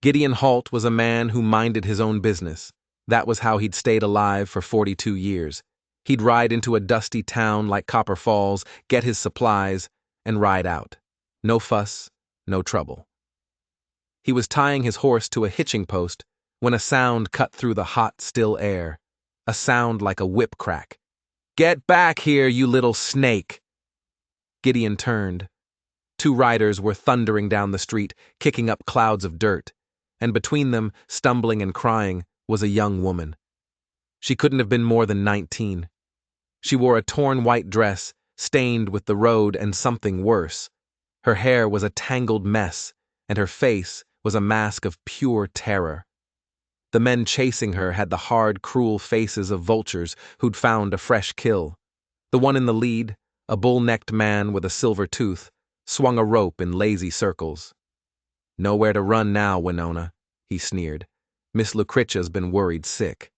Gideon Halt was a man who minded his own business. That was how he'd stayed alive for 42 years. He'd ride into a dusty town like Copper Falls, get his supplies, and ride out. No fuss, no trouble. He was tying his horse to a hitching post when a sound cut through the hot, still air. A sound like a whip crack. "Get back here, you little snake!" Gideon turned. Two riders were thundering down the street, kicking up clouds of dirt, and between them, stumbling and crying, was a young woman. She couldn't have been more than 19. She wore a torn white dress, stained with the road and something worse. Her hair was a tangled mess, and her face was a mask of pure terror. The men chasing her had the hard, cruel faces of vultures who'd found a fresh kill. The one in the lead, a bull-necked man with a silver tooth, swung a rope in lazy circles. "Nowhere to run now, Winona," he sneered. "Miss Lucretia's been worried sick."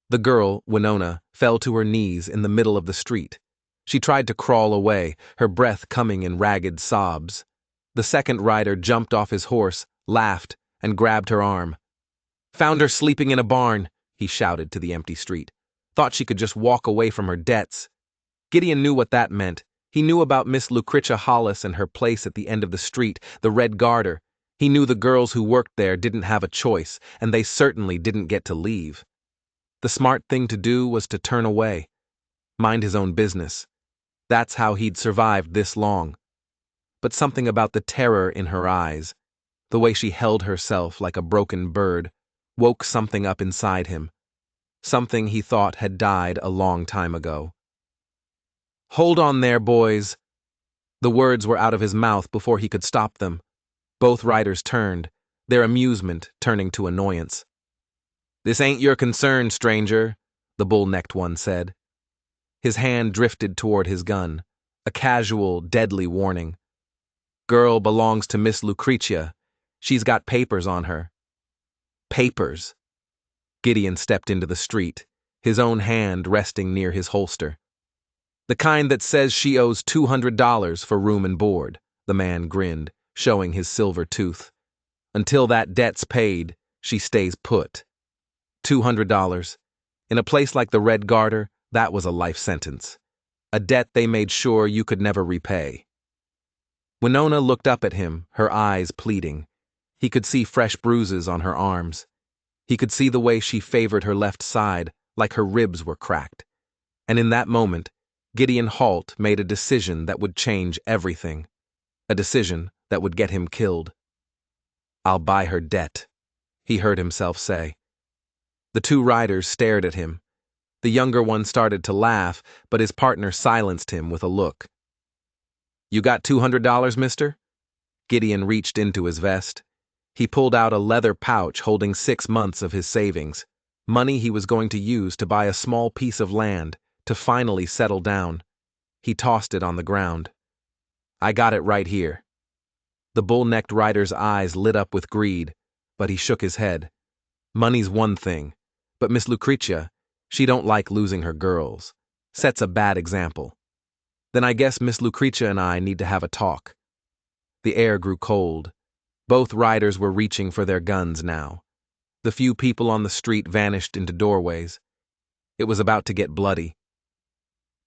The girl, Winona, fell to her knees in the middle of the street. She tried to crawl away, her breath coming in ragged sobs. The second rider jumped off his horse, laughed, and grabbed her arm. "Found her sleeping in a barn," he shouted to the empty street. "Thought she could just walk away from her debts." Gideon knew what that meant. He knew about Miss Lucretia Hollis and her place at the end of the street, the Red Garter. He knew the girls who worked there didn't have a choice, and they certainly didn't get to leave. The smart thing to do was to turn away. Mind his own business. That's how he'd survived this long. But something about the terror in her eyes, the way she held herself like a broken bird, woke something up inside him. Something he thought had died a long time ago. "Hold on there, boys." The words were out of his mouth before he could stop them. Both riders turned, their amusement turning to annoyance. "This ain't your concern, stranger," the bull-necked one said. His hand drifted toward his gun, a casual, deadly warning. "Girl belongs to Miss Lucretia. She's got papers on her." Papers. Gideon stepped into the street, his own hand resting near his holster. "The kind that says she owes $200 for room and board," the man grinned, showing his silver tooth. "Until that debt's paid, she stays put." $200. In a place like the Red Garter, that was a life sentence. A debt they made sure you could never repay. Winona looked up at him, her eyes pleading. He could see fresh bruises on her arms. He could see the way she favored her left side, like her ribs were cracked. And in that moment, Gideon Halt made a decision that would change everything. A decision that would get him killed. "I'll buy her debt," he heard himself say. The two riders stared at him. The younger one started to laugh, but his partner silenced him with a look. "You got $200, mister?" Gideon reached into his vest. He pulled out a leather pouch holding 6 months of his savings, money he was going to use to buy a small piece of land, to finally settle down. He tossed it on the ground. "I got it right here." The bull-necked rider's eyes lit up with greed, but he shook his head. "Money's one thing, but Miss Lucretia, she don't like losing her girls. Sets a bad example. Then I guess Miss Lucretia and I need to have a talk." The air grew cold. Both riders were reaching for their guns now. The few people on the street vanished into doorways. It was about to get bloody.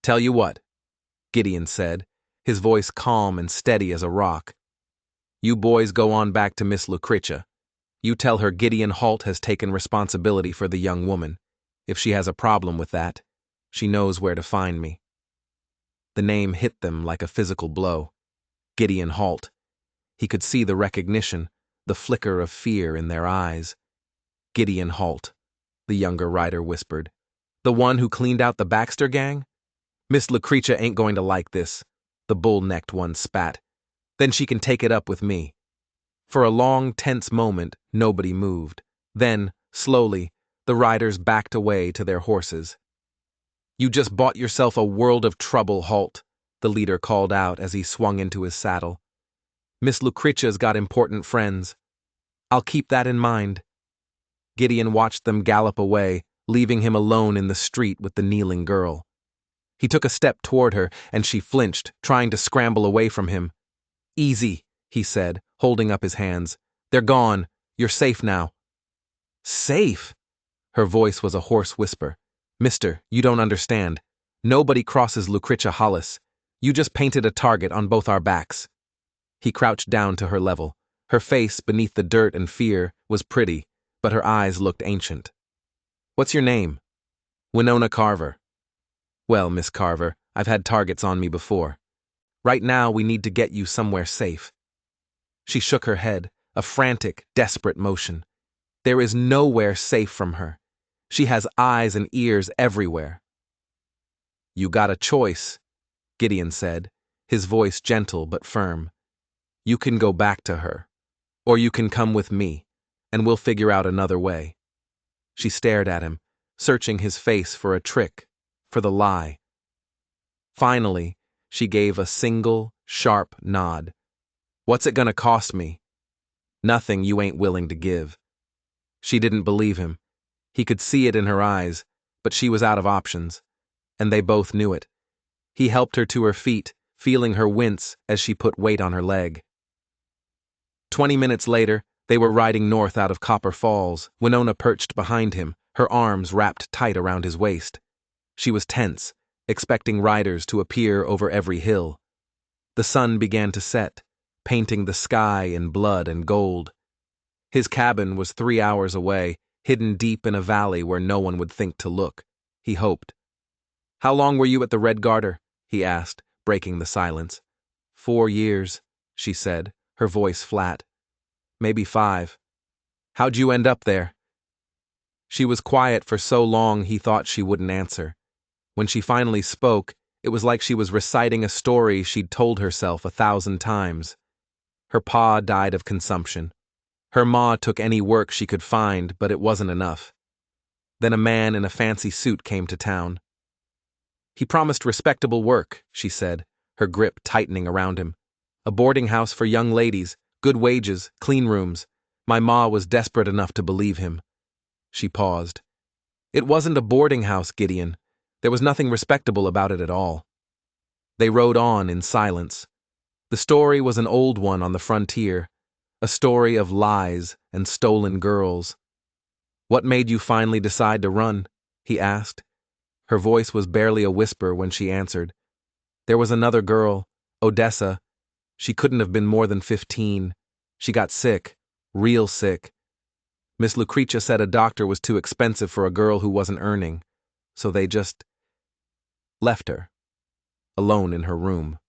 "Tell you what," Gideon said, his voice calm and steady as a rock. "You boys go on back to Miss Lucretia. You tell her Gideon Halt has taken responsibility for the young woman. If she has a problem with that, she knows where to find me." The name hit them like a physical blow. Gideon Halt. He could see the recognition, the flicker of fear in their eyes. "Gideon Halt," the younger rider whispered. "The one who cleaned out the Baxter gang? Miss Lucretia ain't going to like this," the bull-necked one spat. "Then she can take it up with me." For a long, tense moment, nobody moved. Then, slowly, the riders backed away to their horses. "You just bought yourself a world of trouble, Halt," the leader called out as he swung into his saddle. "Miss Lucretia's got important friends. I'll keep that in mind." Gideon watched them gallop away, leaving him alone in the street with the kneeling girl. He took a step toward her, and she flinched, trying to scramble away from him. "Easy," he said, holding up his hands. "They're gone. You're safe now." "Safe?" Her voice was a hoarse whisper. "Mister, you don't understand. Nobody crosses Lucretia Hollis. You just painted a target on both our backs." He crouched down to her level. Her face, beneath the dirt and fear, was pretty, but her eyes looked ancient. "What's your name?" "Winona Carver." "Well, Miss Carver, I've had targets on me before. Right now we need to get you somewhere safe." She shook her head, a frantic, desperate motion. There is nowhere safe from her. She has eyes and ears everywhere. "You got a choice," Gideon said, his voice gentle but firm. "You can go back to her, or you can come with me, and we'll figure out another way." She stared at him, searching his face for a trick, for the lie. Finally, she gave a single, sharp nod. "What's it gonna cost me?" "Nothing you ain't willing to give." She didn't believe him. He could see it in her eyes, but she was out of options, and they both knew it. He helped her to her feet, feeling her wince as she put weight on her leg. 20 minutes later, they were riding north out of Copper Falls, Winona perched behind him, her arms wrapped tight around his waist. She was tense, expecting riders to appear over every hill. The sun began to set, painting the sky in blood and gold. His cabin was 3 hours away, hidden deep in a valley where no one would think to look, he hoped. "How long were you at the Red Garter?" he asked, breaking the silence. 4 years, she said, her voice flat. "Maybe 5. How'd you end up there?" She was quiet for so long he thought she wouldn't answer. When she finally spoke, it was like she was reciting a story she'd told herself 1,000 times. Her pa died of consumption. Her ma took any work she could find, but it wasn't enough. Then a man in a fancy suit came to town. "He promised respectable work," she said, her grip tightening around him. "A boarding house for young ladies, good wages, clean rooms. My ma was desperate enough to believe him." She paused. "It wasn't a boarding house, Gideon. There was nothing respectable about it at all." They rode on in silence. The story was an old one on the frontier, a story of lies and stolen girls. "What made you finally decide to run?" he asked. Her voice was barely a whisper when she answered. "There was another girl, Odessa. She couldn't have been more than 15. She got sick, real sick. Miss Lucretia said a doctor was too expensive for a girl who wasn't earning, so they just left her, alone in her room."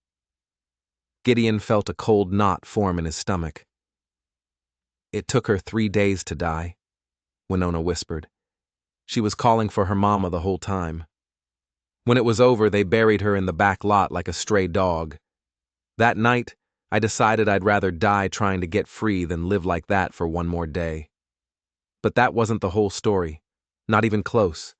Gideon felt a cold knot form in his stomach. "It took her 3 days to die," Winona whispered. "She was calling for her mama the whole time. When it was over, they buried her in the back lot like a stray dog. That night, I decided I'd rather die trying to get free than live like that for one more day." But that wasn't the whole story. Not even close.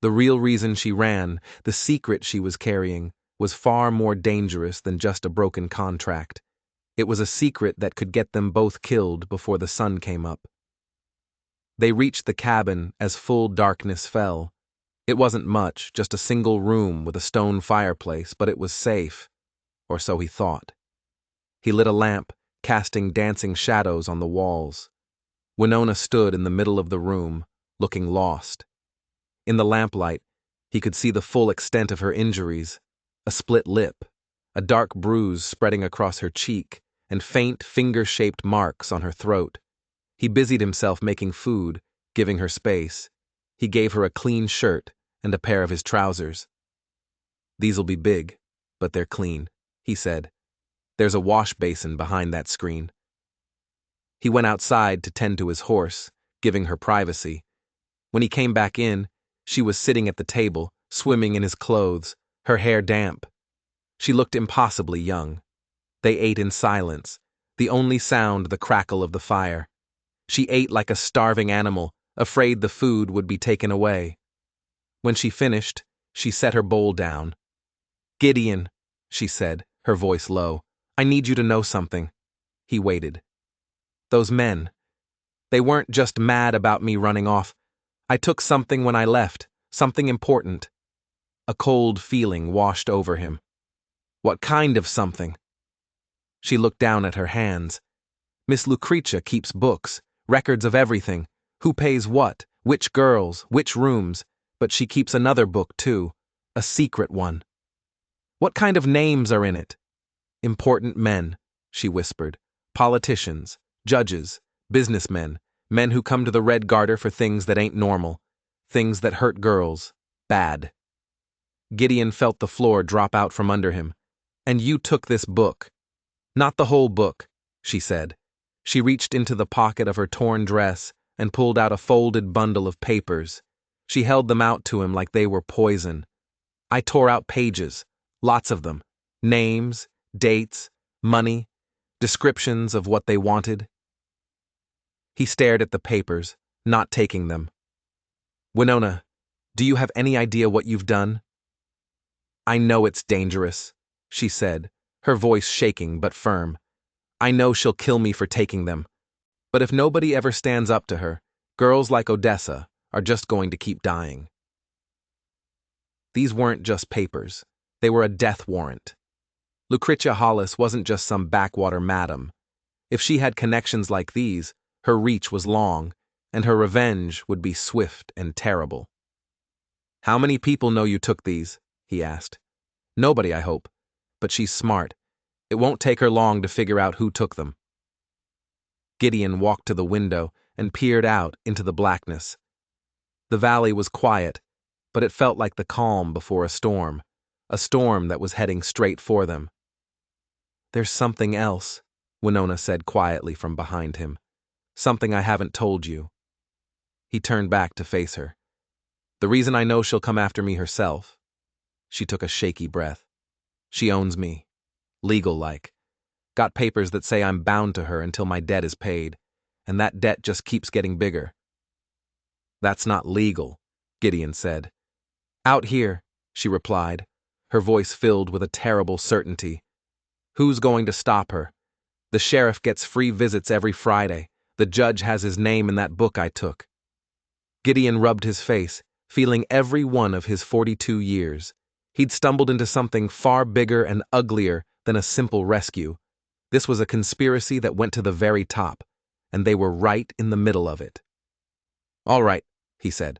The real reason she ran, the secret she was carrying, was far more dangerous than just a broken contract. It was a secret that could get them both killed before the sun came up. They reached the cabin as full darkness fell. It wasn't much, just a single room with a stone fireplace, but it was safe, or so he thought. He lit a lamp, casting dancing shadows on the walls. Winona stood in the middle of the room, looking lost. In the lamplight, he could see the full extent of her injuries: a split lip, a dark bruise spreading across her cheek, and faint, finger-shaped marks on her throat. He busied himself making food, giving her space. He gave her a clean shirt and a pair of his trousers. "These'll be big, but they're clean," he said. "There's a wash basin behind that screen." He went outside to tend to his horse, giving her privacy. When he came back in, she was sitting at the table, swimming in his clothes, her hair damp. She looked impossibly young. They ate in silence, the only sound the crackle of the fire. She ate like a starving animal, afraid the food would be taken away. When she finished, she set her bowl down. "Gideon," she said, her voice low, "I need you to know something." He waited. "Those men, they weren't just mad about me running off. I took something when I left, something important." A cold feeling washed over him. "What kind of something?" She looked down at her hands. "Miss Lucretia keeps books, Records of everything. Who pays what, which girls, which rooms, but she keeps another book too, a secret one. What kind of names are in it? Important men, she whispered. Politicians, judges, businessmen, men who come to the Red Garter for things that ain't normal, things that hurt girls, bad. Gideon felt the floor drop out from under him. And you took this book. Not the whole book, she said. She reached into the pocket of her torn dress and pulled out a folded bundle of papers. She held them out to him like they were poison. I tore out pages, lots of them. Names, dates, money, descriptions of what they wanted. He stared at the papers, not taking them. Winona, do you have any idea what you've done? I know it's dangerous, she said, her voice shaking but firm. I know she'll kill me for taking them. But if nobody ever stands up to her, girls like Odessa are just going to keep dying. These weren't just papers. They were a death warrant. Lucretia Hollis wasn't just some backwater madam. If she had connections like these, her reach was long, and her revenge would be swift and terrible. How many people know you took these? He asked. Nobody, I hope. But she's smart. It won't take her long to figure out who took them. Gideon walked to the window and peered out into the blackness. The valley was quiet, but it felt like the calm before a storm that was heading straight for them. There's something else, Winona said quietly from behind him. Something I haven't told you. He turned back to face her. The reason I know she'll come after me herself. She took a shaky breath. She owns me. Legal-like. Got papers that say I'm bound to her until my debt is paid, and that debt just keeps getting bigger. That's not legal, Gideon said. Out here, she replied, her voice filled with a terrible certainty. Who's going to stop her? The sheriff gets free visits every Friday. The judge has his name in that book I took. Gideon rubbed his face, feeling every one of his 42 years. He'd stumbled into something far bigger and uglier than a simple rescue. This was a conspiracy that went to the very top, and they were right in the middle of it. All right, he said.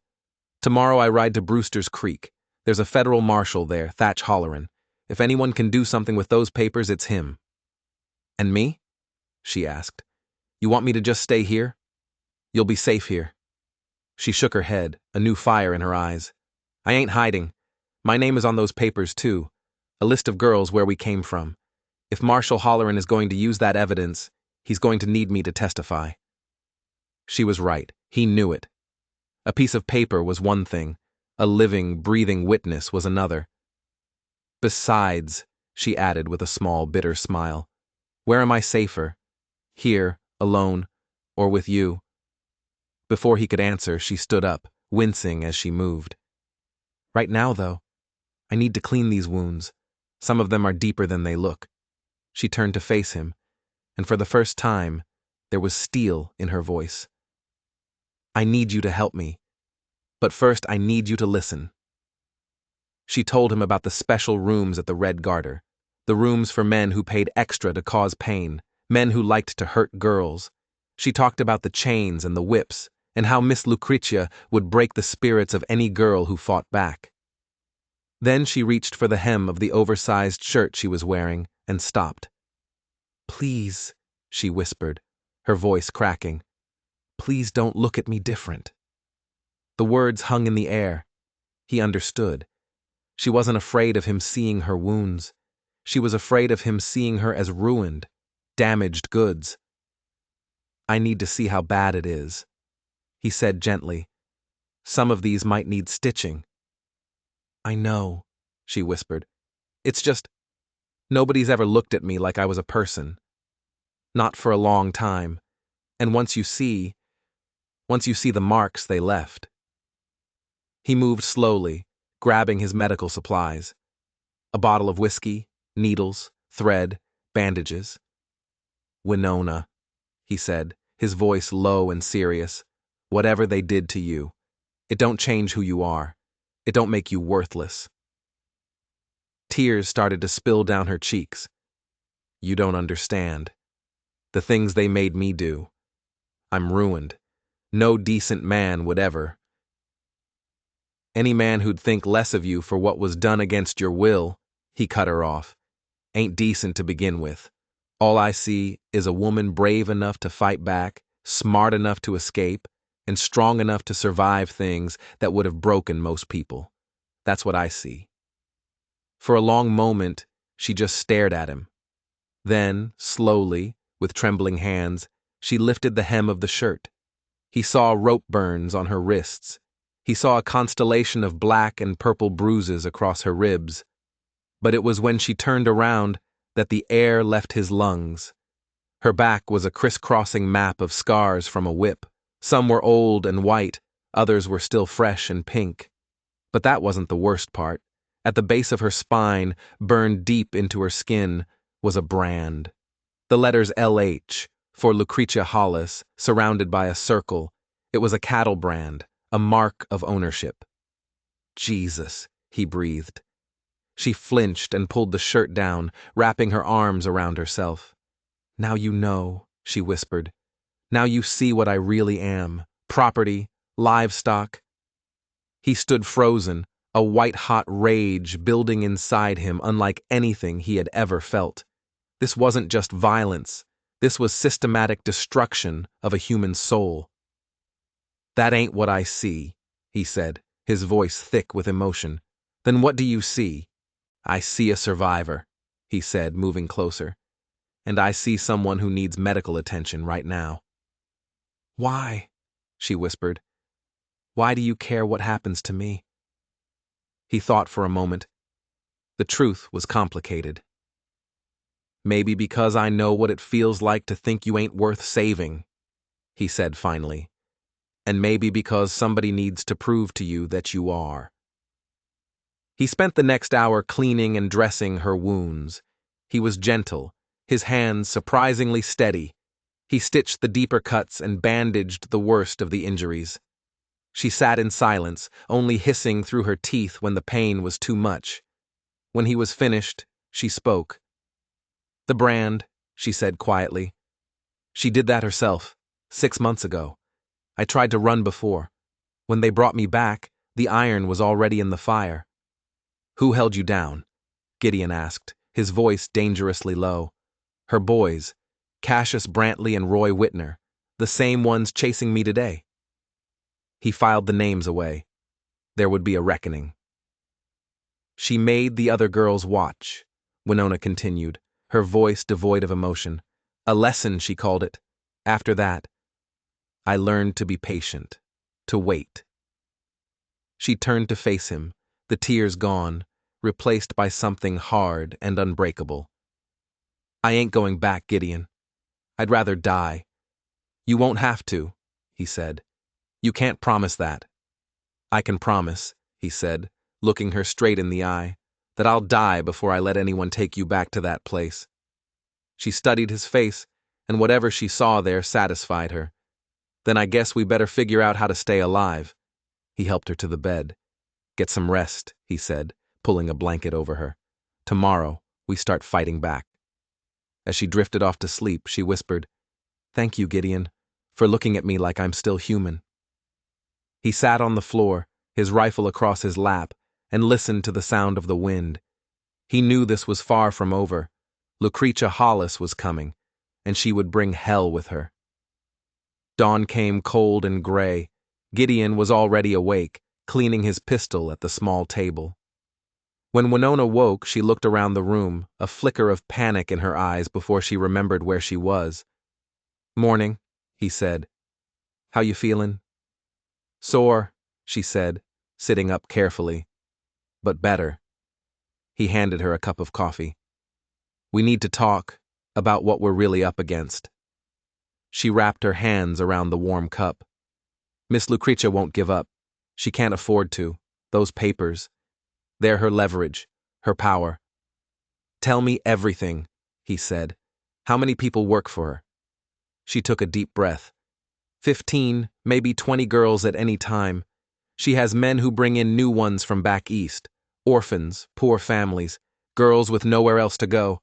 Tomorrow I ride to Brewster's Creek. There's a federal marshal there, Thatch Holleran. If anyone can do something with those papers, it's him. And me? She asked. You want me to just stay here? You'll be safe here. She shook her head, a new fire in her eyes. I ain't hiding. My name is on those papers, too. A list of girls where we came from. If Marshal Holleran is going to use that evidence, he's going to need me to testify. She was right. He knew it. A piece of paper was one thing. A living, breathing witness was another. Besides, she added with a small, bitter smile, where am I safer? Here, alone, or with you? Before he could answer, she stood up, wincing as she moved. Right now, though, I need to clean these wounds. Some of them are deeper than they look. She turned to face him, and for the first time, there was steel in her voice. I need you to help me, but first I need you to listen. She told him about the special rooms at the Red Garter, the rooms for men who paid extra to cause pain, men who liked to hurt girls. She talked about the chains and the whips, and how Miss Lucretia would break the spirits of any girl who fought back. Then she reached for the hem of the oversized shirt she was wearing and stopped. Please, she whispered, her voice cracking. Please don't look at me different. The words hung in the air. He understood. She wasn't afraid of him seeing her wounds. She was afraid of him seeing her as ruined, damaged goods. I need to see how bad it is, he said gently. Some of these might need stitching. I know, she whispered. It's just, nobody's ever looked at me like I was a person. Not for a long time. And once you see the marks they left. He moved slowly, grabbing his medical supplies. A bottle of whiskey, needles, thread, bandages. Winona, he said, his voice low and serious. Whatever they did to you, it don't change who you are. It don't make you worthless. Tears started to spill down her cheeks. You don't understand. The things they made me do. I'm ruined. No decent man would ever. Any man who'd think less of you for what was done against your will, he cut her off, ain't decent to begin with. All I see is a woman brave enough to fight back, smart enough to escape, and strong enough to survive things that would have broken most people. That's what I see. For a long moment, she just stared at him. Then, slowly, with trembling hands, she lifted the hem of the shirt. He saw rope burns on her wrists. He saw a constellation of black and purple bruises across her ribs. But it was when she turned around that the air left his lungs. Her back was a crisscrossing map of scars from a whip. Some were old and white, others were still fresh and pink. But that wasn't the worst part. At the base of her spine, burned deep into her skin, was a brand. The letters LH, for Lucretia Hollis, surrounded by a circle. It was a cattle brand, a mark of ownership. Jesus, he breathed. She flinched and pulled the shirt down, wrapping her arms around herself. Now you know, she whispered. Now you see what I really am. Property, livestock. He stood frozen, a white-hot rage building inside him unlike anything he had ever felt. This wasn't just violence. This was systematic destruction of a human soul. That ain't what I see, he said, his voice thick with emotion. Then what do you see? I see a survivor, he said, moving closer. And I see someone who needs medical attention right now. Why? She whispered. Why do you care what happens to me? He thought for a moment. The truth was complicated. Maybe because I know what it feels like to think you ain't worth saving, he said finally. And maybe because somebody needs to prove to you that you are. He spent the next hour cleaning and dressing her wounds. He was gentle, his hands surprisingly steady. He stitched the deeper cuts and bandaged the worst of the injuries. She sat in silence, only hissing through her teeth when the pain was too much. When he was finished, she spoke. The brand, she said quietly. She did that herself, 6 months ago. I tried to run before. When they brought me back, the iron was already in the fire. Who held you down? Gideon asked, his voice dangerously low. Her boys, Cassius Brantley and Roy Whitner, the same ones chasing me today. He filed the names away. There would be a reckoning. She made the other girls watch, Winona continued, her voice devoid of emotion. A lesson, she called it. After that, I learned to be patient, to wait. She turned to face him, the tears gone, replaced by something hard and unbreakable. I ain't going back, Gideon. I'd rather die. You won't have to, he said. You can't promise that. I can promise, he said, looking her straight in the eye, that I'll die before I let anyone take you back to that place. She studied his face, and whatever she saw there satisfied her. Then I guess we better figure out how to stay alive. He helped her to the bed. Get some rest, he said, pulling a blanket over her. Tomorrow, we start fighting back. As she drifted off to sleep, she whispered, Thank you, Gideon, for looking at me like I'm still human. He sat on the floor, his rifle across his lap, and listened to the sound of the wind. He knew this was far from over. Lucretia Hollis was coming, and she would bring hell with her. Dawn came cold and gray. Gideon was already awake, cleaning his pistol at the small table. When Winona woke, she looked around the room, a flicker of panic in her eyes before she remembered where she was. Morning, he said. How you feeling? Sore, she said, sitting up carefully. But better. He handed her a cup of coffee. We need to talk about what we're really up against. She wrapped her hands around the warm cup. Miss Lucretia won't give up. She can't afford to. Those papers. They're her leverage, her power. Tell me everything, he said. How many people work for her? She took a deep breath. 15, maybe 20 girls at any time. She has men who bring in new ones from back east. Orphans, poor families, girls with nowhere else to go.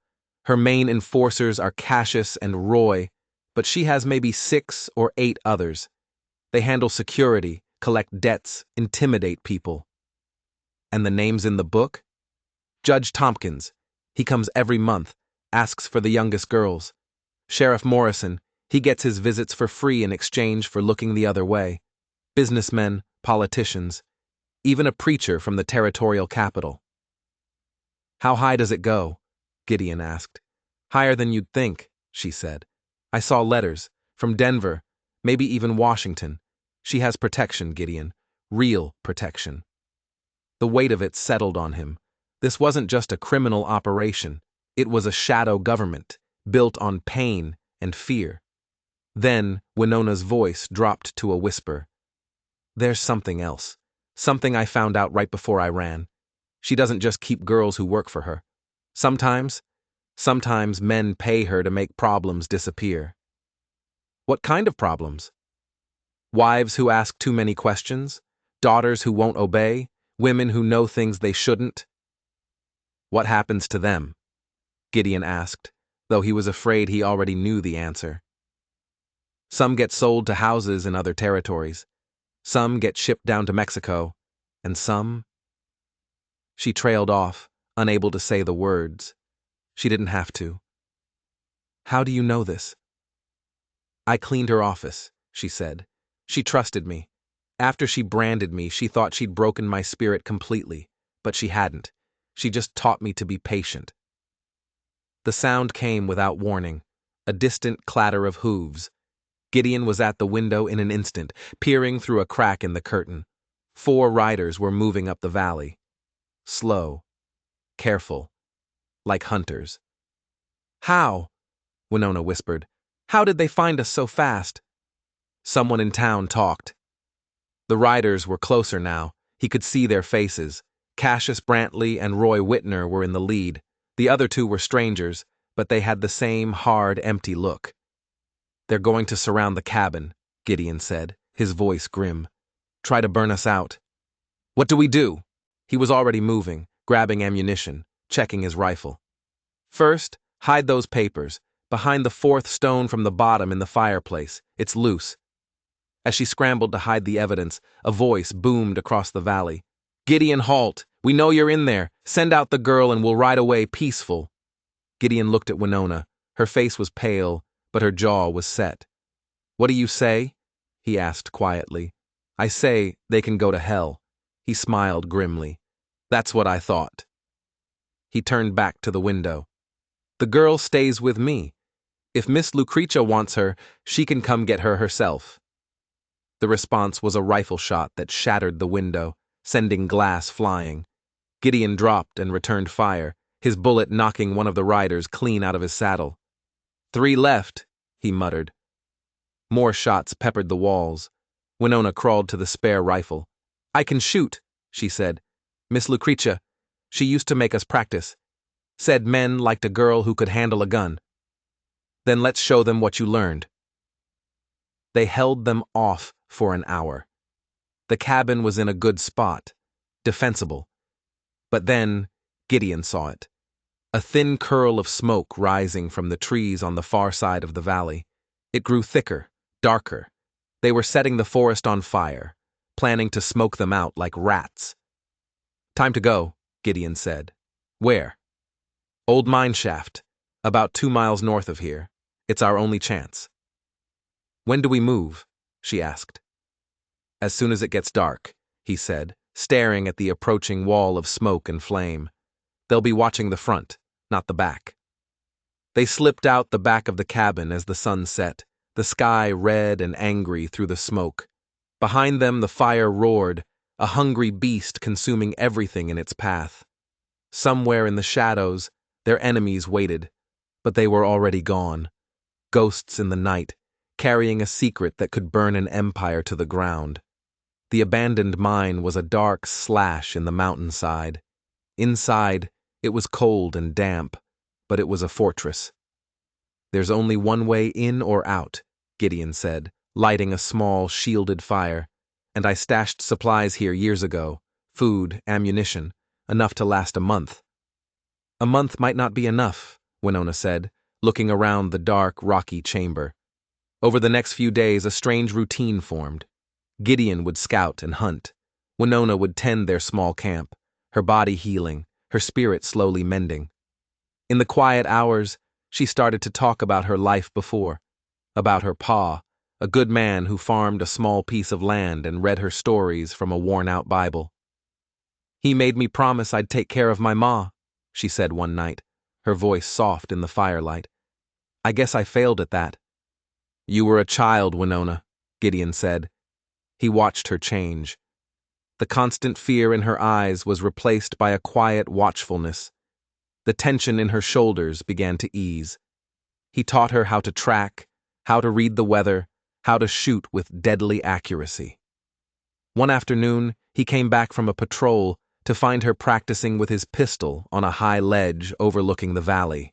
Her main enforcers are Cassius and Roy. but she has maybe 6 or 8 others. They handle security, collect debts, intimidate people. And the names in the book? Judge Tompkins. He comes every month, asks for the youngest girls. Sheriff Morrison. He gets his visits for free in exchange for looking the other way. Businessmen, politicians, even a preacher from the territorial capital. How high does it go? Gideon asked. Higher than you'd think, she said. I saw letters, from Denver, maybe even Washington. She has protection, Gideon. Real protection. The weight of it settled on him. This wasn't just a criminal operation. It was a shadow government, built on pain and fear. Then Winona's voice dropped to a whisper. There's something else. Something I found out right before I ran. She doesn't just keep girls who work for her. Sometimes men pay her to make problems disappear. What kind of problems? Wives who ask too many questions? Daughters who won't obey? Women who know things they shouldn't? What happens to them? Gideon asked, though he was afraid he already knew the answer. Some get sold to houses in other territories. Some get shipped down to Mexico. And some... She trailed off, unable to say the words. She didn't have to. How do you know this? I cleaned her office, she said. She trusted me. After she branded me, she thought she'd broken my spirit completely, but she hadn't. She just taught me to be patient. The sound came without warning, a distant clatter of hooves. Gideon was at the window in an instant, peering through a crack in the curtain. 4 riders were moving up the valley. Slow, careful, like hunters. How? Winona whispered. How did they find us so fast? Someone in town talked. The riders were closer now. He could see their faces. Cassius Brantley and Roy Whitner were in the lead. The other 2 were strangers, but they had the same hard, empty look. They're going to surround the cabin, Gideon said, his voice grim. Try to burn us out. What do we do? He was already moving, grabbing ammunition, checking his rifle. First, hide those papers, behind the 4th stone from the bottom in the fireplace. It's loose. As she scrambled to hide the evidence, a voice boomed across the valley. Gideon Halt, we know you're in there. Send out the girl and we'll ride away peaceful. Gideon looked at Winona. Her face was pale, but her jaw was set. What do you say? He asked quietly. I say they can go to hell. He smiled grimly. That's what I thought. He turned back to the window. The girl stays with me. If Miss Lucretia wants her, she can come get her herself. The response was a rifle shot that shattered the window, sending glass flying. Gideon dropped and returned fire, his bullet knocking one of the riders clean out of his saddle. 3 left, he muttered. More shots peppered the walls. Winona crawled to the spare rifle. I can shoot, she said. Miss Lucretia, she used to make us practice. Said men liked a girl who could handle a gun. Then let's show them what you learned. They held them off for an hour. The cabin was in a good spot, defensible. But then Gideon saw it. A thin curl of smoke rising from the trees on the far side of the valley. It grew thicker, darker. They were setting the forest on fire, planning to smoke them out like rats. Time to go, Gideon said. Where? Old mine shaft, about 2 miles north of here. It's our only chance. When do we move? She asked. As soon as it gets dark, he said, staring at the approaching wall of smoke and flame. They'll be watching the front, not the back. They slipped out the back of the cabin as the sun set, the sky red and angry through the smoke. Behind them the fire roared, a hungry beast consuming everything in its path. Somewhere in the shadows, their enemies waited, but they were already gone. Ghosts in the night, carrying a secret that could burn an empire to the ground. The abandoned mine was a dark slash in the mountainside. Inside, it was cold and damp, but it was a fortress. There's only one way in or out, Gideon said, lighting a small, shielded fire. And I stashed supplies here years ago. Food, ammunition, enough to last a month. A month might not be enough, Winona said, looking around the dark, rocky chamber. Over the next few days, a strange routine formed. Gideon would scout and hunt. Winona would tend their small camp, her body healing, her spirit slowly mending. In the quiet hours, she started to talk about her life before, about her pa, a good man who farmed a small piece of land and read her stories from a worn-out Bible. "He made me promise I'd take care of my ma," she said one night, her voice soft in the firelight. "I guess I failed at that." "You were a child, Winona," Gideon said. He watched her change. The constant fear in her eyes was replaced by a quiet watchfulness. The tension in her shoulders began to ease. He taught her how to track, how to read the weather, how to shoot with deadly accuracy. One afternoon, he came back from a patrol to find her practicing with his pistol on a high ledge overlooking the valley.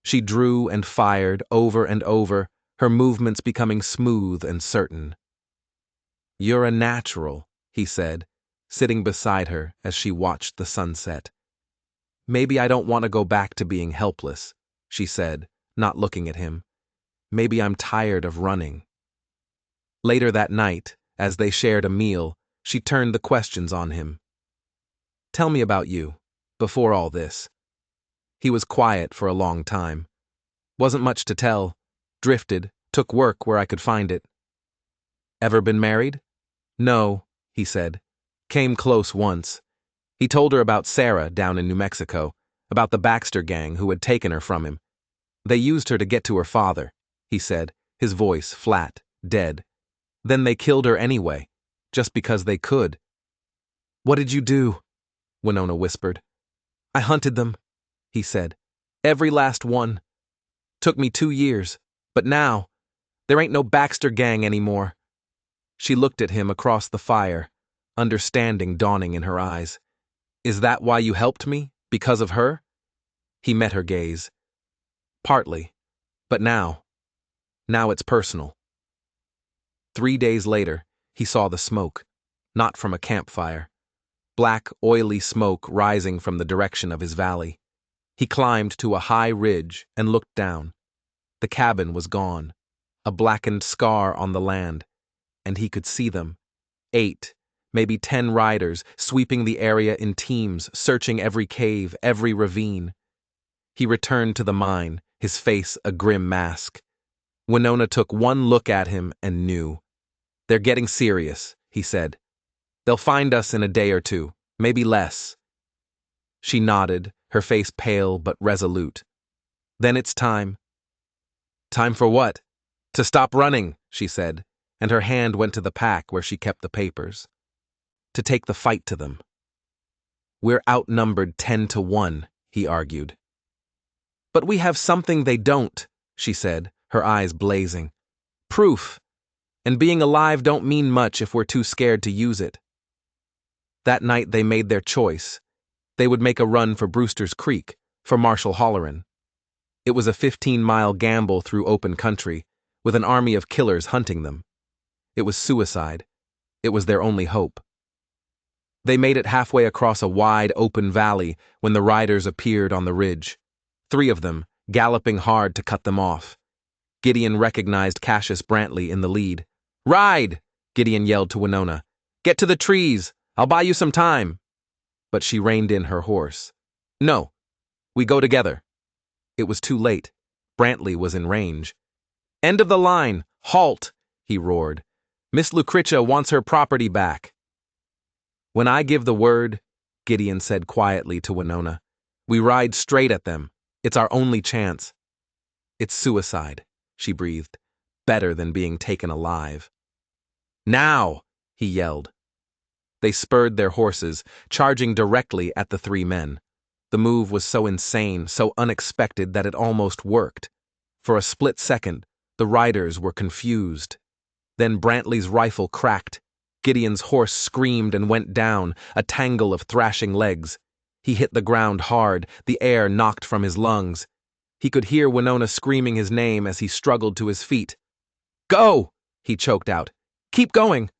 She drew and fired over and over, her movements becoming smooth and certain. "You're a natural," he said, sitting beside her as she watched the sunset. "Maybe I don't want to go back to being helpless," she said, not looking at him. "Maybe I'm tired of running." Later that night, as they shared a meal, she turned the questions on him. "Tell me about you, before all this." He was quiet for a long time. "Wasn't much to tell. Drifted, took work where I could find it." "Ever been married?" "No," he said. "Came close once." He told her about Sarah down in New Mexico, about the Baxter gang who had taken her from him. "They used her to get to her father," he said, his voice flat, dead. "Then they killed her anyway, just because they could." "What did you do?" Winona whispered. "I hunted them," he said. "Every last one. Took me 2 years, but now, there ain't no Baxter gang anymore." She looked at him across the fire, understanding dawning in her eyes. "Is that why you helped me? Because of her?" He met her gaze. "Partly. But now it's personal." 3 days later, he saw the smoke, not from a campfire. Black, oily smoke rising from the direction of his valley. He climbed to a high ridge and looked down. The cabin was gone, a blackened scar on the land, and he could see them. 8, maybe 10 riders, sweeping the area in teams, searching every cave, every ravine. He returned to the mine, his face a grim mask. Winona took one look at him and knew. "They're getting serious," he said. "They'll find us in a day or 2, maybe less." She nodded, her face pale but resolute. "Then it's time." "Time for what?" "To stop running," she said, and her hand went to the pack where she kept the papers. "To take the fight to them." "We're outnumbered 10-1, he argued. "But we have something they don't," she said, her eyes blazing. "Proof. And being alive don't mean much if we're too scared to use it." That night they made their choice. They would make a run for Brewster's Creek, for Marshall Holleran. It was a 15-mile gamble through open country, with an army of killers hunting them. It was suicide. It was their only hope. They made it halfway across a wide, open valley when the riders appeared on the ridge. 3 of them, galloping hard to cut them off. Gideon recognized Cassius Brantley in the lead. "Ride!" Gideon yelled to Winona. "Get to the trees! I'll buy you some time!" But she reined in her horse. "No, we go together." It was too late. Brantley was in range. "End of the line! Halt!" he roared. "Miss Lucretia wants her property back." "When I give the word," Gideon said quietly to Winona, "we ride straight at them. It's our only chance." "It's suicide," she breathed. "Better than being taken alive." "Now!" he yelled. They spurred their horses, charging directly at the 3 men. The move was so insane, so unexpected that it almost worked. For a split second, the riders were confused. Then Brantley's rifle cracked. Gideon's horse screamed and went down, a tangle of thrashing legs. He hit the ground hard, the air knocked from his lungs. He could hear Winona screaming his name as he struggled to his feet. "Go!" he choked out. "Keep going!"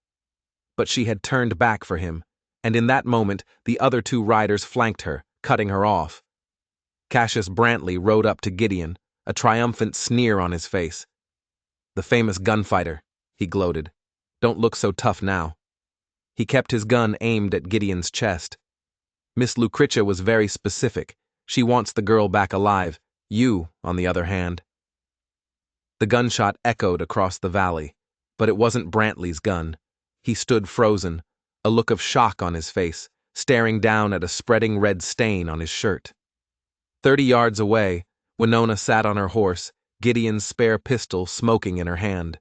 But she had turned back for him, and in that moment the other 2 riders flanked her, cutting her off. Cassius Brantley rode up to Gideon, a triumphant sneer on his face. The famous gunfighter, he gloated. Don't look so tough now. He kept his gun aimed at Gideon's chest. Miss Lucretia was very specific. She wants the girl back alive. You, on the other hand. The gunshot echoed across the valley, but it wasn't Brantley's gun. He stood frozen, a look of shock on his face, staring down at a spreading red stain on his shirt. 30 yards away, Winona sat on her horse, Gideon's spare pistol smoking in her hand.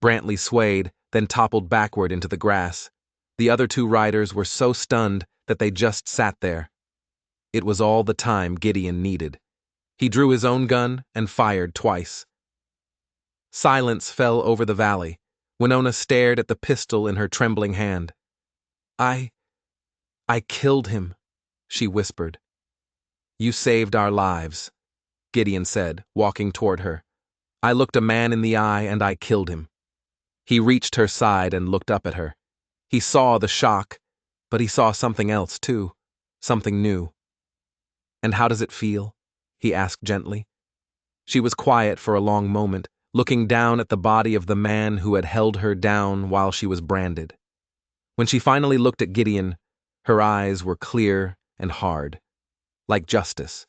Brantley swayed, then toppled backward into the grass. The other 2 riders were so stunned that they just sat there. It was all the time Gideon needed. He drew his own gun and fired twice. Silence fell over the valley. Winona stared at the pistol in her trembling hand. I killed him, she whispered. You saved our lives, Gideon said, walking toward her. I looked a man in the eye and I killed him. He reached her side and looked up at her. He saw the shock, but he saw something else too, something new. And how does it feel? He asked gently. She was quiet for a long moment, looking down at the body of the man who had held her down while she was branded. When she finally looked at Gideon, her eyes were clear and hard, like justice.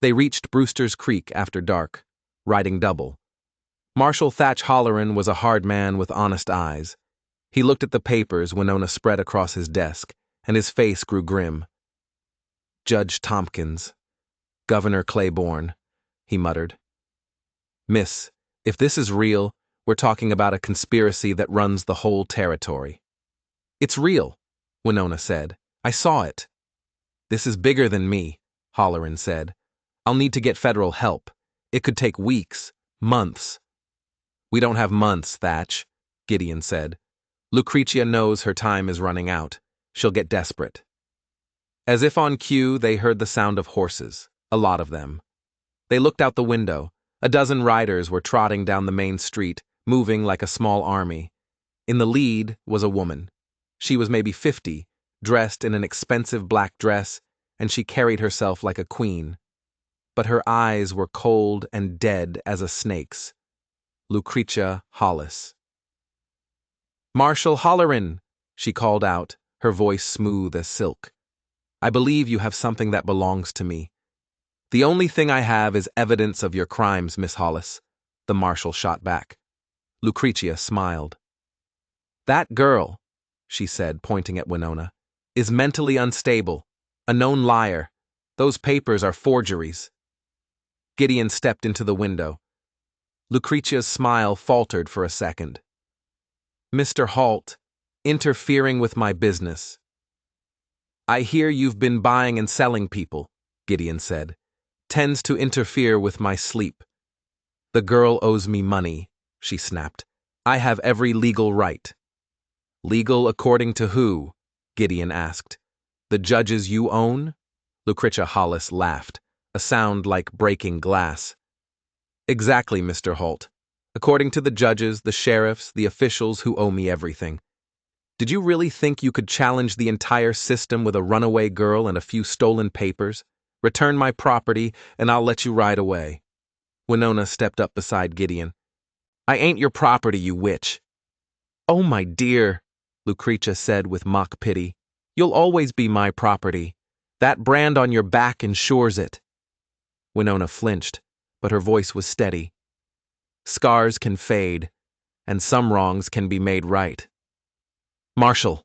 They reached Brewster's Creek after dark, riding double. Marshal Thatch Holleran was a hard man with honest eyes. He looked at the papers Winona spread across his desk, and his face grew grim. Judge Tompkins, Governor Claiborne, he muttered. Miss, if this is real, we're talking about a conspiracy that runs the whole territory. It's real, Winona said. I saw it. This is bigger than me, Holleran said. I'll need to get federal help. It could take weeks, months. We don't have months, Thatch, Gideon said. Lucretia knows her time is running out. She'll get desperate. As if on cue, they heard the sound of horses, a lot of them. They looked out the window. A dozen riders were trotting down the main street, moving like a small army. In the lead was a woman. She was maybe 50, dressed in an expensive black dress, and she carried herself like a queen. But her eyes were cold and dead as a snake's. Lucretia Hollis. Marshal Holleran, she called out, her voice smooth as silk. I believe you have something that belongs to me. The only thing I have is evidence of your crimes, Miss Hollis, the marshal shot back. Lucretia smiled. That girl, she said, pointing at Winona, is mentally unstable, a known liar. Those papers are forgeries. Gideon stepped into the window. Lucretia's smile faltered for a second. Mr. Halt, interfering with my business. I hear you've been buying and selling people, Gideon said. Tends to interfere with my sleep. The girl owes me money, she snapped. I have every legal right. Legal according to who? Gideon asked. The judges you own? Lucretia Hollis laughed, a sound like breaking glass. Exactly, Mr. Halt. According to the judges, the sheriffs, the officials who owe me everything. Did you really think you could challenge the entire system with a runaway girl and a few stolen papers? Return my property, and I'll let you ride away. Winona stepped up beside Gideon. I ain't your property, you witch. Oh, my dear, Lucretia said with mock pity. You'll always be my property. That brand on your back ensures it. Winona flinched, but her voice was steady. Scars can fade, and some wrongs can be made right. Marshal,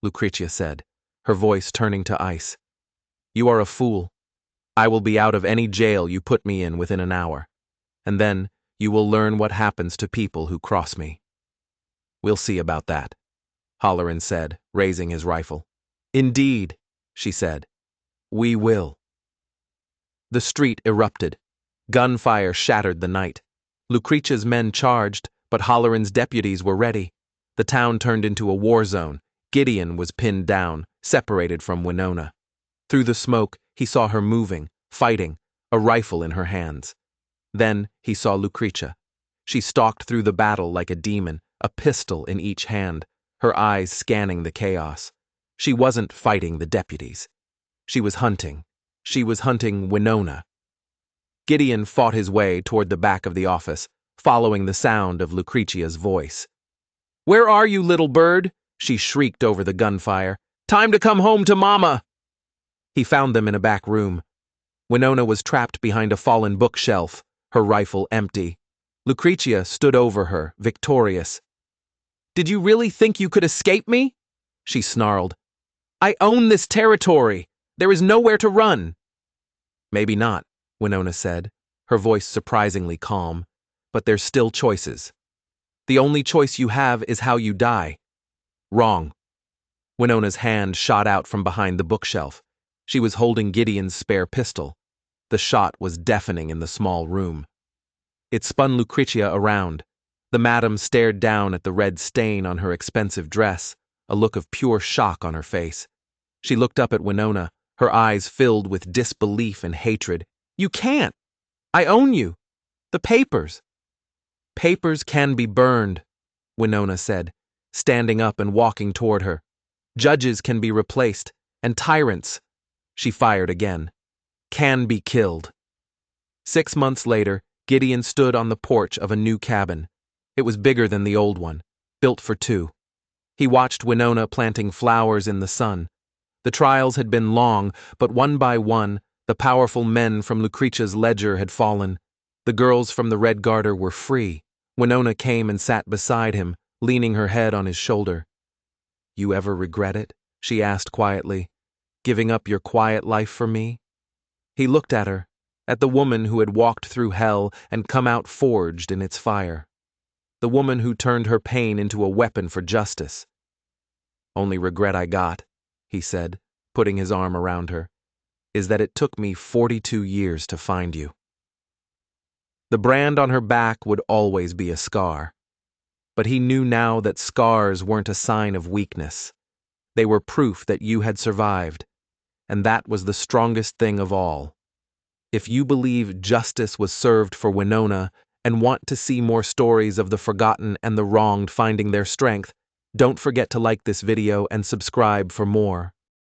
Lucretia said, her voice turning to ice. You are a fool. I will be out of any jail you put me in within an hour, and then you will learn what happens to people who cross me. We'll see about that, Holleran said, raising his rifle. Indeed, she said. We will. The street erupted. Gunfire shattered the night. Lucretia's men charged, but Holleran's deputies were ready. The town turned into a war zone. Gideon was pinned down, separated from Winona. Through the smoke, he saw her moving, fighting, a rifle in her hands. Then he saw Lucretia. She stalked through the battle like a demon, a pistol in each hand, her eyes scanning the chaos. She wasn't fighting the deputies. She was hunting. She was hunting Winona. Gideon fought his way toward the back of the office, following the sound of Lucretia's voice. "Where are you, little bird?" she shrieked over the gunfire. "Time to come home to Mama!" He found them in a back room. Winona was trapped behind a fallen bookshelf, her rifle empty. Lucretia stood over her, victorious. "Did you really think you could escape me?" she snarled. "I own this territory. There is nowhere to run." "Maybe not," Winona said, her voice surprisingly calm. "But there's still choices. The only choice you have is how you die." "Wrong." Winona's hand shot out from behind the bookshelf. She was holding Gideon's spare pistol. The shot was deafening in the small room. It spun Lucretia around. The madam stared down at the red stain on her expensive dress, a look of pure shock on her face. She looked up at Winona, her eyes filled with disbelief and hatred. "You can't! I own you! The papers!" "Papers can be burned," Winona said, standing up and walking toward her. "Judges can be replaced, and tyrants," she fired again, "can be killed." 6 months later, Gideon stood on the porch of a new cabin. It was bigger than the old one, built for two. He watched Winona planting flowers in the sun. The trials had been long, but one by one, the powerful men from Lucretia's ledger had fallen. The girls from the Red Garter were free. Winona came and sat beside him, leaning her head on his shoulder. "You ever regret it?" she asked quietly. "Giving up your quiet life for me?" He looked at her, at the woman who had walked through hell and come out forged in its fire. The woman who turned her pain into a weapon for justice. "Only regret I got," he said, putting his arm around her, "is that it took me 42 years to find you." The brand on her back would always be a scar. But he knew now that scars weren't a sign of weakness. They were proof that you had survived, and that was the strongest thing of all. If you believe justice was served for Winona and want to see more stories of the forgotten and the wronged finding their strength, don't forget to like this video and subscribe for more.